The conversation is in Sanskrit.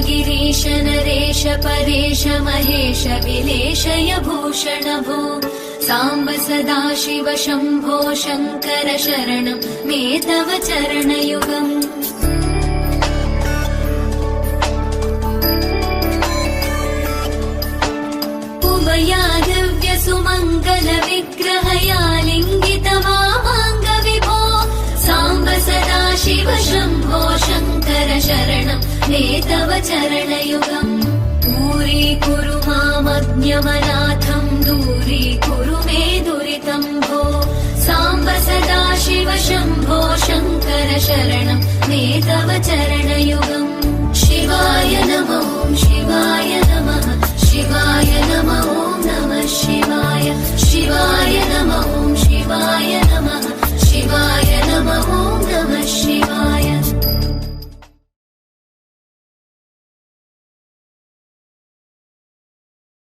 गिरीश नरेश परेश महेश विलेशय भूषण भो साम्ब सदाशिव शम्भो शङ्कर शरणं मे तव चरणयुगम्। उमया दिव्य सुमङ्गल विग्रहया लिङ्गित वामाङ्ग विभो साम्ब सदाशिव शम्भो शङ्कर शरणं मे तव चरणयुगम्। दूरीकुरु मामज्ञमनाथं दूरीकुरु मे दुरितं भो साम्ब सदाशिव शम्भो शङ्कर शरणं मे तव चरणयुगम्।